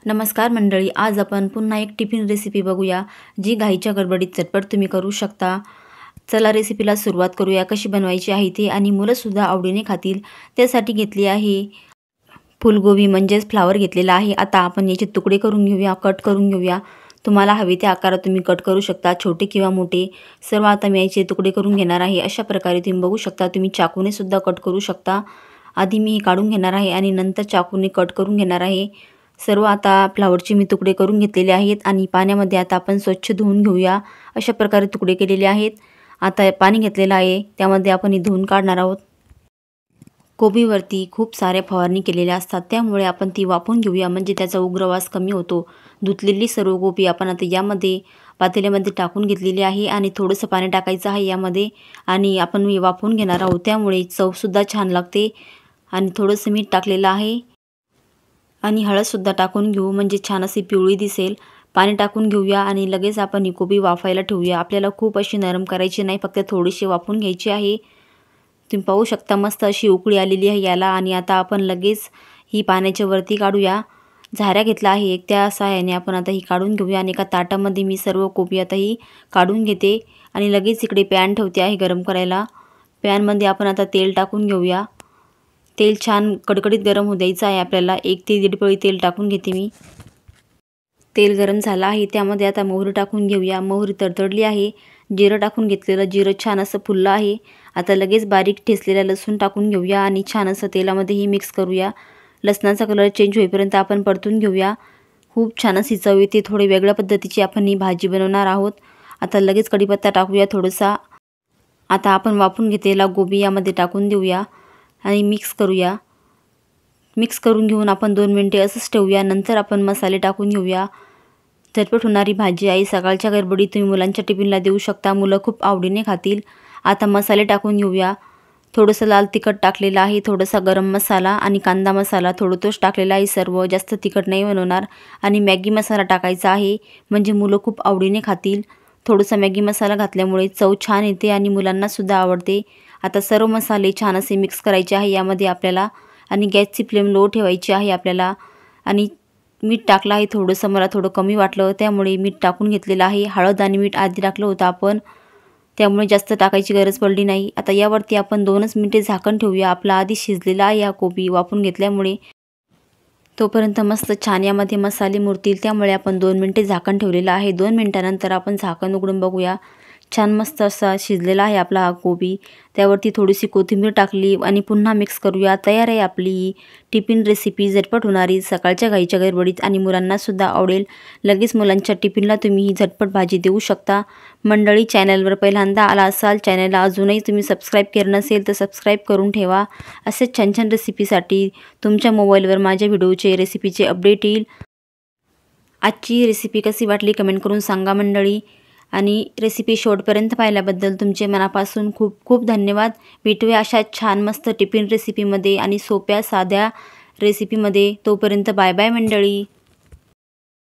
नमस्कार मंडळी, आज आपण पुन्हा एक टिफिन रेसिपी बघूया जी घाईच्या गडबडीत झटपट तुम्ही करू शकता। चला रेसिपीला सुरुवात करूया। कशी बनवायची आहे ती आणि मुलंसुद्धा आवडीने खातील त्यासाठी घेतली आहे फुलगोबी म्हणजेच फ्लावर घेतलेला आहे। आता आपण याचे तुकडे करून घेऊया, कट करून घेऊया। तुम्हाला हवे त्या आकारात तुम्ही कट करू शकता, छोटे किंवा मोठे। सर्व आता मी याचे तुकडे करून घेणार आहे। अशा प्रकारे तुम्ही बघू शकता, तुम्ही चाकूने सुद्धा कट करू शकता। आधी मी काढून घेणार आहे आणि नंतर चाकूने कट करून घेणार आहे। सर्व आता फ्लावरचे मी तुकडे करून घेतलेले आहेत आणि पाण्यामध्ये आता आपण स्वच्छ धुवून घेऊया। अशा प्रकारे तुकडे केलेले आहेत। आता पाणी घेतलेलं आहे, त्यामध्ये आपण धुवून काढणार आहोत। कोबीवरती खूप साऱ्या फवारणी केलेल्या असतात, त्यामुळे आपण ती वाफवून घेऊया, म्हणजे त्याचा उग्रवास कमी होतो। धुतलेली सर्व कोबी आपण आता यामध्ये पातेल्यामध्ये टाकून घेतलेली आहे आणि थोडंसं पाणी टाकायचं आहे यामध्ये आणि आपण वाफवून घेणार आहोत, त्यामुळे चवसुद्धा छान लागते। आणि थोडंसं मीठ टाकलेलं आहे आणि हळदसुद्धा टाकून घेऊ, म्हणजे छान अशी पिवळी दिसेल। पाणी टाकून घेऊया आणि लगेच आपण ही कोबी वाफायला ठेवूया। आपल्याला खूप अशी नरम करायची नाही, फक्त थोडीशी वाफवून घ्यायची आहे। तुम्ही पाहू शकता मस्त अशी उकळी आलेली आहे याला आणि आता आपण लगेच ही पाण्याच्या वरती काढूया। झाऱ्या घेतला आहे एक, त्या सहाय्याने आपण आता ही काढून घेऊया आणि एका ताटामध्ये मी सर्व कोबी आता ही काढून घेते आणि लगेच इकडे पॅन ठेवते आहे गरम करायला। पॅनमध्ये आपण आता तेल टाकून घेऊया। तेल छान कडकडीत गरम होऊ द्यायचं आहे आपल्याला। 1 ते 1.5 पळी तेल टाकून घेते मी। तेल गरम झालं आहे, त्यामध्ये आता मोहरी टाकून घेऊया। मोहरी तडतडली आहे। जिरं टाकून घेतलेलं, जिरं छान असं फुललं आहे। आता लगेच बारीक ठेचलेला लसूण टाकून घेऊया आणि छान असं तेलामध्ये ही मिक्स करूया। लसणाचा कलर चेंज होईपर्यंत आपण परतून घेऊया। खूप छान अशी चव येते। थोडी वेगळ्या पद्धतीची आपण ही भाजी बनवणार आहोत। आता लगेच कढीपत्ता टाकूया थोडासा। आता आपण वाफवून घेतलेला कोबी यामध्ये टाकून देऊया आणि मिक्स करूया। मिक्स करून घेऊन आपण 2 मिनिटे असंच ठेवूया। नंतर आपण मसाले टाकून घेऊया। झटपट होणारी भाजी आहे, सकाळच्या गडबडीत तुम्ही मुलांच्या टिफिनला देऊ शकता, मुलं खूप आवडीने खातील। आता मसाले टाकून घेऊया। थोडंसं लाल तिखट टाकलेलं आहे, थोडासा गरम मसाला आणि कांदा मसाला थोडं तोच टाकलेला आहे। सर्व जास्त तिखट नाही बनवणार आणि मॅगी मसाला टाकायचा आहे, म्हणजे मुलं खूप आवडीने खातील। थोडासा मॅगी मसाला घातल्यामुळे चव छान येते आणि मुलांनासुद्धा आवडते। आता सर्व मसाले छान असे मिक्स करायचे आहे यामध्ये आपल्याला आणि गॅसची फ्लेम लो ठेवायची आहे आपल्याला। आणि मीठ टाकलं आहे थोडंसं, मला थोडं कमी वाटलं त्यामुळे मीठ टाकून घेतलेलं आहे। हळद आणि मीठ आधी टाकलं होतं आपण, त्यामुळे जास्त टाकायची गरज पडली नाही। आता यावरती आपण 2च मिनिटे झाकण ठेवूया। आपला आधी शिजलेला आहे हा कोबी वाफवून घेतल्यामुळे, तोपर्यंत मस्त छान यामध्ये मसाले मुरतील, त्यामुळे आपण 2 मिनिटे झाकण ठेवलेलं आहे। 2 मिनिटानंतर आपण झाकण उघडून बघूया। छान मस्त असा शिजलेला आहे आपला हा कोबी। त्यावरती थोडीशी कोथिंबीर टाकली आणि पुन्हा मिक्स करूया। तयार आहे आपली टिफिन रेसिपी, झटपट होणारी, सकाळच्या घाईच्या गडबडीत आणि मुलांनासुद्धा आवडेल। लगेच मुलांच्या टिफिनला तुम्ही ही झटपट भाजी देऊ शकता। मंडळी, चॅनलवर पहिल्यांदा आला असाल, चॅनलला अजूनही तुम्ही सबस्क्राईब केलं नसेल तर सबस्क्राईब करून ठेवा। असेच छान छान रेसिपीसाठी तुमच्या मोबाईलवर माझ्या व्हिडिओचे रेसिपीचे अपडेट येईल। आजची रेसिपी कशी वाटली कमेंट करून सांगा मंडळी, आणि रेसिपी शेवटपर्यंत पाहिल्याबद्दल तुमचे मनापासून खूप खूप धन्यवाद। भेटूया अशा छान मस्त टिफिन रेसिपीमध्ये आणि सोप्या साध्या रेसिपीमध्ये। तोपर्यंत बाय बाय मंडळी।